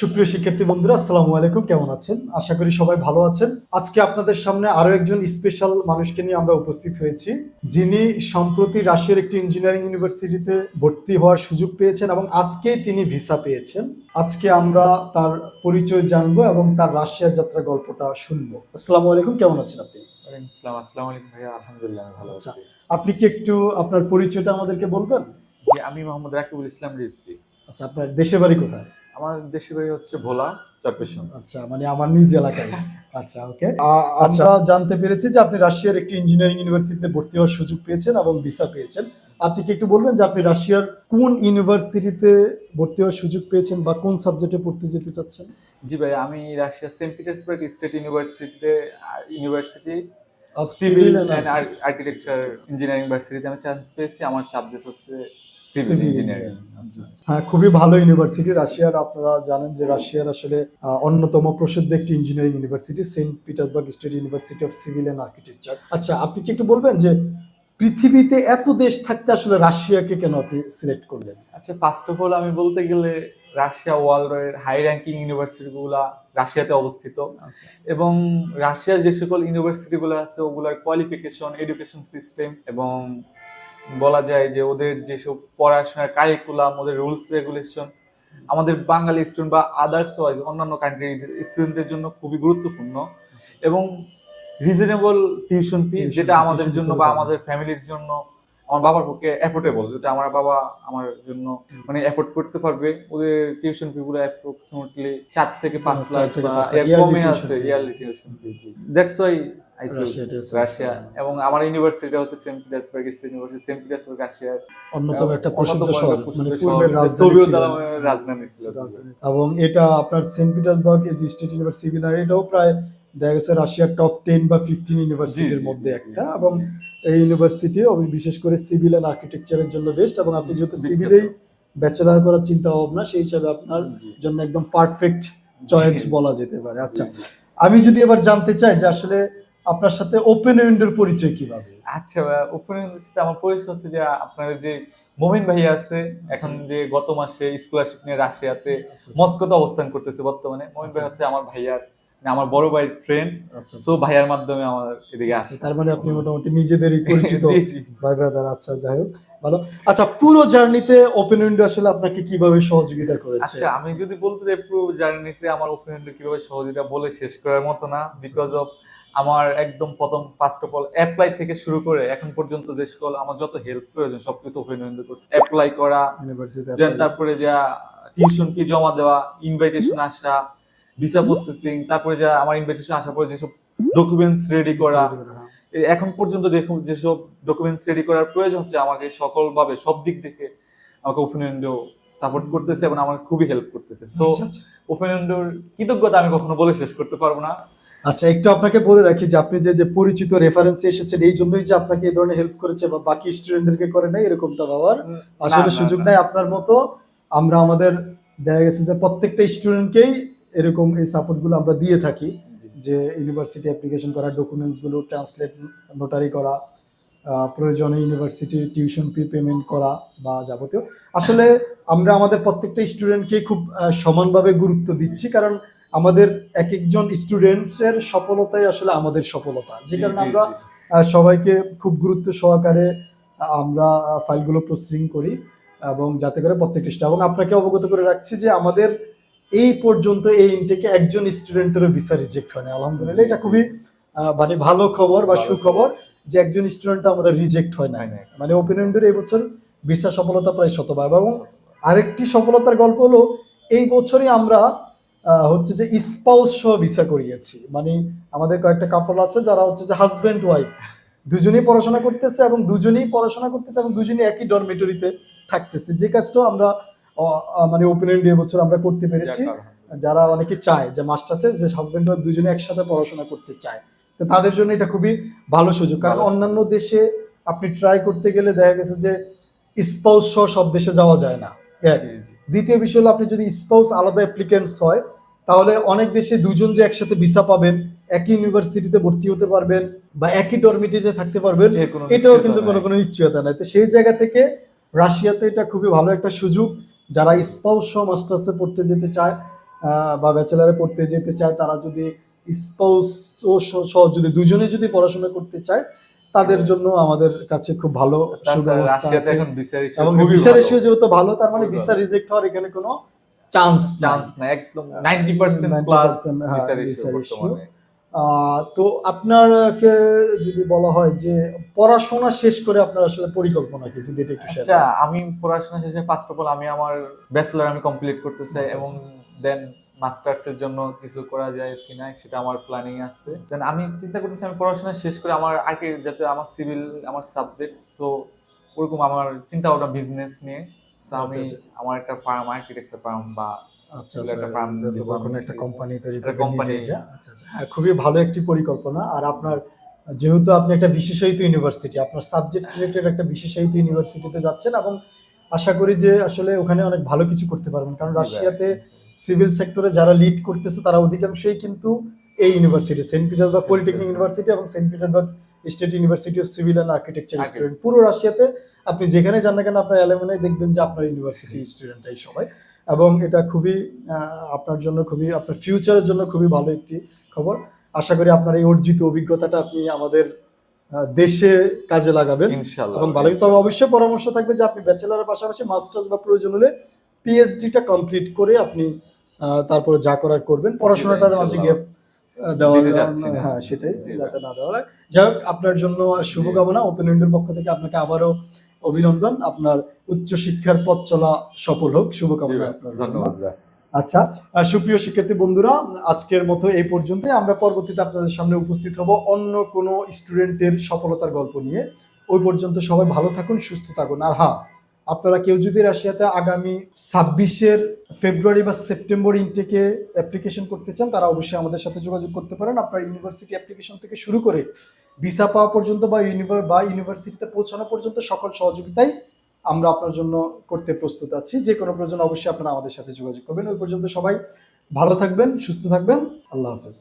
সুপ্রিয় শিক্ষার্থী বন্ধুরা, আসসালামু আলাইকুম। কেমন আছেন? আশা করি সবাই ভালো আছেন। আজকে আপনাদের সামনে আরো একজন স্পেশাল মানুষকে নিয়ে আমরা উপস্থিত হয়েছি, যিনি সম্প্রতি রাশিয়ার একটি ইঞ্জিনিয়ারিং ইউনিভার্সিটিতে ভর্তি হওয়ার সুযোগ পেয়েছেন এবং আজকেই তিনি ভিসা পেয়েছেন। আজকে আমরা তার পরিচয় জানবো এবং তার রাশিয়া যাত্রা গল্পটা শুনবো। আসসালামু আলাইকুম, কেমন আছেন আপনি? ওয়ালাইকুম আসসালাম। আসসালামু আলাইকুম ভাইয়া। আলহামদুলিল্লাহ আমি ভালো আচ্ছা, আছি। আপনি কি একটু আপনার পরিচয়টা আমাদেরকে বলবেন? জি, আমি মোহাম্মদ রাকিবুল ইসলাম রিজভী। আচ্ছা, আপনার দেশের বাড়ি কোথায়? আমার দেশের বাড়ি হচ্ছে ভোলা, চরপেশন। আচ্ছা, মানে আমার নিজ এলাকায়। আচ্ছা, ওকে। আমরা জানতে পেরেছি যে আপনি রাশিয়ার একটি ইঞ্জিনিয়ারিং ইউনিভার্সিটিতে ভর্তি হওয়ার সুযোগ পেয়েছেন এবং ভিসা পেয়েছেন। আপনি কি একটু বলবেন যে আপনি রাশিয়ার কোন ইউনিভার্সিটিতে ভর্তি হওয়ার সুযোগ পেয়েছেন বা কোন সাবজেক্টে পড়তে যেতে চাচ্ছেন? জি ভাই, আমি Russia saint Petersburg state university of civil and and architecture engineering ইউনিভার্সিটিতে আমি চান্স পেয়েছি। আমার সাবজেক্ট হচ্ছে সিভিল ইঞ্জিনিয়ারিং। আচ্ছা, আচ্ছা। হ্যাঁ, খুবই ভালো ইউনিভার্সিটি রাশিয়ার। আপনারা জানেন যে রাশিয়ার আসলে অন্যতম প্রসিদ্ধ একটি engineering university Saint Petersburg state university of civil and architecture. আচ্ছা, আপনি কি একটু বলবেন যে পৃথিবীতে এত দেশ থাকতে আসলে রাশিয়াকে কেন আপনি সিলেক্ট করলেন? আচ্ছা, ফার্স্ট অফ অল আমি বলতে গেলে রাশিয়া ওয়ার্ল্ডের হাই র্যাঙ্কিং ইউনিভার্সিটিগুলা রাশিয়াতে অবস্থিত আচ্ছা, এবং রাশিয়ার যে সকল ইউনিভার্সিটিগুলো আছে ওগুলার কোয়ালিফিকেশন, এডুকেশন সিস্টেম এবং বলা যায় যে ওদের যেসব পড়াশোনার কারিকুলাম, ওদের রুলস রেগুলেশন আমাদের বাঙালি স্টুডেন্ট বা আদার্স ওয়াইজ অন্যান্য কান্ট্রির স্টুডেন্টদের জন্য খুবই গুরুত্বপূর্ণ আচ্ছা। এবং রিজনেবল টিউশন ফি, Tuition যেটা fee, আমাদের tuition fee জন্য খুবই বা কম। আমাদের ফ্যামিলির জন্য, আমার বাবার পক্ষে অ্যাফোর্ডেবল, যেটা আমার বাবা আমার জন্য মানে অ্যাফোর্ড করতে পারবে। ওদের টিউশন ফি গুলো অ্যাপ্রক্সিমেটলি 4 থেকে 5 4 লাখ থেকে বা 5 লাখ এর yearly কমে tuition আছে fee। Yearly tuition fee. জি, দ্যাটস ওয়াই আই চুজ রাশিয়াতে রাশিয়া। এবং আমার ইউনিভার্সিটিটা হচ্ছে Saint Petersburg state University. Saint Petersburg রাশিয়ার অন্যতম একটা প্রসিদ্ধ অন্যতম শহর, একটা প্রসিদ্ধ মানে শহর, পূর্বের রাজধানী সোভিয়েত ছিল। আলমের রাজধানী ছিল। রাজধানী। এবং এটা আপনার সেন্ট পিটার্সবার্গ যে স্টেট ইউনিভার্সিটি, এটাও প্রায় দেখা গেছে রাশিয়ার টপ 10 বা 15 ইউনিভার্সিটির মধ্যে একটা। এবং এই ইউনিভার্সিটি বিশেষ করে সিভিল অ্যান্ড আর্কিটেকচারের জন্য বেস্ট। এবং আপনি যেহেতু সিভিলেই ব্যাচেলার করার চিন্তা ভাবনা, সেই হিসাবে আপনার জন্য একদম পারফেক্ট চয়েস বলা যেতে পারে। আচ্ছা, আমি যদি এবার জানতে চাই যে আসলে আপনার সাথে ওপেন উইন্ডোর পরিচয় কিভাবে? আচ্ছা, ওপেন সাথে আমার পরিচয় হচ্ছে যে আপনার যে মমিন ভাইয়া আছে, এখন যে গত মাসে স্কলারশিপ নিয়ে রাশিয়াতে মস্কোতে অবস্থান করতেছে বর্তমানে। মমিন ভাই হচ্ছে আমার ভাইয়ার মানে আমার বড় ভাইয়ের ফ্রেন্ড। সো ভাইয়ার মাধ্যমে আমার এদিকে আসে। তার মানে আপনি মোটামুটি নিজেদেরই পরিচিত জি, জি। ভাই ব্রাদার। আচ্ছা, যাই হোক, ভালো। আচ্ছা, পুরো জার্নিতে ওপেন উইন্ডো আসলে আপনাকে কিভাবে সহযোগিতা করেছে? আচ্ছা, আমি যদি বলতে যাই পুরো জার্নিতে আমার ওপেন কিভাবে সহযোগিতা বলে শেষ করার মতো না, বিকজ অফ আমার একদম প্রথম ফার্স্ট অফ অল অ্যাপ্লাই থেকে শুরু করে এখন পর্যন্ত যে সকল আমার যত হেল্প প্রয়োজন সবকিছু ওপেন উইন্ডো করছে। অ্যাপ্লাই করা, ইউনিভার্সিটিতে দেন তারপরে যা টিউশন ফি জমা দেওয়া, ইনভাইটেশন আসা, ভিসা প্রসেসিং, তারপরে যা আমার ইনভাইটেশন আসার পরে যেসব ডকুমেন্টস রেডি করা, এখন পর্যন্ত যেসব ডকুমেন্টস রেডি করার প্রয়োজন হচ্ছে আমাকে সকলভাবে সব দিক থেকে আমাকে ওপেন উইন্ডো সাপোর্ট করতেছে এবং আমাকে খুবই হেল্প করতেছে। সো ওপেন উইন্ডোর কৃতজ্ঞতা আমি কখনো বলে শেষ করতে পারবো না। আচ্ছা, একটু আপনাকে বলে রাখি যে আপনি যে পরিচিত রেফারেন্সে এসেছেন এই জন্যই যে আপনাকে এই ধরনের হেল্প করেছে বা বাকি স্টুডেন্টদেরকে করে নাই এরকমটা ভাবার আসলে সুযোগ নাই। আপনার মতো আমরা আমাদের দেখা গেছে যে প্রত্যেকটা স্টুডেন্টকেই এরকম এই সাপোর্টগুলো আমরা দিয়ে থাকি, যে ইউনিভার্সিটি অ্যাপ্লিকেশন করা, ডকুমেন্টসগুলো ট্রান্সলেট নোটারি করা, প্রয়োজনে ইউনিভার্সিটির টিউশন ফি পেমেন্ট করা বা যাবতীয়। আসলে আমরা আমাদের প্রত্যেকটা স্টুডেন্টকে খুব সমানভাবে গুরুত্ব দিচ্ছি, কারণ আমাদের এক একজন স্টুডেন্টের সফলতাই আসলে আমাদের সফলতা, যে কারণে আমরা সবাইকে খুব গুরুত্ব সহকারে আমরা ফাইলগুলো প্রসেসিং করি এবং যাতে করে প্রত্যেকটা স্টুডেন্ট, এবং আপনাকে অবগত করে রাখছি যে আমাদের এই পর্যন্ত এই ইনটেকে একজন স্টুডেন্টেরও ভিসা রিজেক্ট হয়নি, আলহামদুলিল্লাহ। এটা খুবই মানে ভালো খবর বা সুখবর যে একজন স্টুডেন্ট আমাদের রিজেক্ট হয় না। মানে ওপেন উইন্ডোর এই বছর ভিসা সফলতা প্রায় 100 এবং আরেকটি সফলতার গল্প হলো এই বছরই আমরা হচ্ছে যে স্পাউস সহ ভিসা করিয়েছি। মানে আমাদের কয়েকটা কাপল আছে যারা হচ্ছে যে হাজব্যান্ড ওয়াইফ দুজনেই পড়াশোনা করতেছে এবং দুজনেই একই ডরমিটরিতে থাকতেছে, যে কাজটাও আমরা মানে ওপেন উইন্ডো এবছর আমরা করতে পেরেছি। যারা অনেকে চায় যে মাস্টার্সে যে হাজব্যান্ড ওয়াইফ দুজনে একসাথে পড়াশোনা করতে চায়, তো তাদের জন্য এটা খুবই ভালো সুযোগ। কারণ অন্যান্য দেশে আপনি ট্রাই করতে গেলে দেখা গেছে যে স্পাউস সহ সব দেশে যাওয়া যায় না। দ্বিতীয় বিষয় হলো আপনি যদি স্পাউস আলাদা অ্যাপ্লিকেন্টস হয় তাহলে অনেক দেশে দুজন যে একসাথে ভিসা পাবেন, একই ইউনিভার্সিটিতে ভর্তি হতে পারবেন বা একই ডরমিটরিতে থাকতে পারবেন, এটাও কিন্তু কোনো নিশ্চয়তা নাই। তো সেই জায়গা থেকে রাশিয়াতে এটা খুবই ভালো একটা সুযোগ। যারা স্পাউস সহ মাস্টার্সে পড়তে যেতে চায় বা ব্যাচেলারে পড়তে যেতে চায়, তারা যদি স্পাউস ও সহ যদি দুজনে যদি পড়াশোনা করতে চায়, তাদের জন্য আমাদের কাছে খুব ভালো তাছাড়া সুব্যবস্থা রাশিয়াতে আছে। এখন ভিসা রেশিও এবং খুবই ভিসা ভালো। রেশিও যেহেতু ভালো, তার মানে খুবই ভিসা ভালো। রিজেক্ট হওয়ার এখানে কোনো চান্স চান্স না, একদম 90% প্লাস 90% হ্যাঁ, ভিসা visa রেশিও ratio। বর্তমানে। তো আপনাকে যদি বলা হয় যে পড়াশোনা শেষ করে আপনার আসলে পরিকল্পনা কি, যদি এটা একটু শেয়ার আচ্ছা, করেন। আমি পড়াশোনা শেষে ফার্স্ট অফ অল আমি আমার ব্যাচেলর আমি কমপ্লিট করতে চাই, আচ্ছা, এবং দেন মাস্টার্স এর জন্য কিছু করা যায় কিনা সেটা আমার প্ল্যানিং আছে। দেন আমি চিন্তা করতেছি আমি পড়াশোনা শেষ করে আমার আগে যাতে আমার সিভিল আমার সাবজেক্ট, সো ওরকম আমার চিন্তা ভাবনা বিজনেস নিয়ে। So আমি আচ্ছা, আচ্ছা। আমার একটা ফার্ম, আর্কিটেকচার ফার্ম বা আচ্ছা civil আচ্ছা, একটা ফার্ম দিব ডেভেলপার কোনো আমি। একটা কোম্পানি তৈরি একটা করবেন কোম্পানি। নিজে, আচ্ছা আচ্ছা, হ্যাঁ, খুবই ভালো একটি পরিকল্পনা। আর আপনার যেহেতু আপনি একটা বিশেষায়িত ইউনিভার্সিটি, আপনার সাবজেক্ট রিলেটেড একটা বিশেষায়িত ইউনিভার্সিটিতে যাচ্ছেন, এবং আশা করি যে আসলে ওখানে অনেক ভালো কিছু করতে পারবেন, কারণ জি ভাই। রাশিয়াতে সিভিল সেক্টরে যারা লিড করতেছে তারা অধিকাংশই কিন্তু এই university, Saint Petersburg Saint Polytechnic Petersburg. University এবং Saint Petersburg state university of civil and architecture student. Architecture। পুরো রাশিয়াতে আপনি যেখানে যান না কেন, আপনার অ্যালুমিনাই দেখবেন যে আপনার ইউনিভার্সিটি স্টুডেন্টরাই সবাই। এবং এটা খুবই আপনার জন্য খুবই, আপনার ফিউচারের জন্য খুবই ভালো একটি খবর। আশা করি আপনার এই অর্জিত অভিজ্ঞতাটা আপনি আমাদের দেশে কাজে লাগাবেন ইনশাআল্লাহ। এবং ভালো। তবে অবশ্যই পরামর্শ থাকবে যে আপনি ব্যাচেলারের পাশাপাশি মাস্টার্স বা প্রয়োজন হলে পিএইচডিটা কমপ্লিট করে আপনি তারপরে যা করার করবেন, পড়াশোনাটার মাঝে ইনশাআল্লাহ। গ্যাপ দেওয়ার, দিতে যাচ্ছি না। হ্যাঁ সেটাই, জি যাতে না দেওয়া হয়। যাই হোক, আপনার জন্য শুভকামনা। ওপেন উইন্ডোর পক্ষ থেকে আপনাকে আবারও অভিনন্দন। আপনার উচ্চশিক্ষার পথ চলা সফল হোক, জি শুভকামনা ভাই, আপনার জন্য। ধন্যবাদ ভাই। আচ্ছা, সুপ্রিয় শিক্ষার্থী বন্ধুরা, আজকের মতো এই পর্যন্ত। আমরা পরবর্তীতে আপনাদের সামনে উপস্থিত হব অন্য কোনো স্টুডেন্টের সফলতার গল্প নিয়ে। ওই পর্যন্ত সবাই ভালো থাকুন, সুস্থ থাকুন। আর হ্যাঁ, আপনারা কেউ যদি রাশিয়াতে আগামী 26 ফেব্রুয়ারি বা সেপ্টেম্বর ইনটেকে অ্যাপ্লিকেশন করতে চান, তারা অবশ্যই আমাদের সাথে যোগাযোগ করতে পারেন। আপনার ইউনিভার্সিটি অ্যাপ্লিকেশন থেকে শুরু করে ভিসা পাওয়া পর্যন্ত বা ইউনিভার্সিটিতে পৌঁছানো পর্যন্ত সকল সহযোগিতাই আমরা আপনার জন্য করতে প্রস্তুত আছি। যে কোনো প্রয়োজন অবশ্যই আপনারা আমাদের সাথে যোগাযোগ করবেন। ওই পর্যন্ত সবাই ভালো থাকবেন, সুস্থ থাকবেন। আল্লাহ হাফেজ।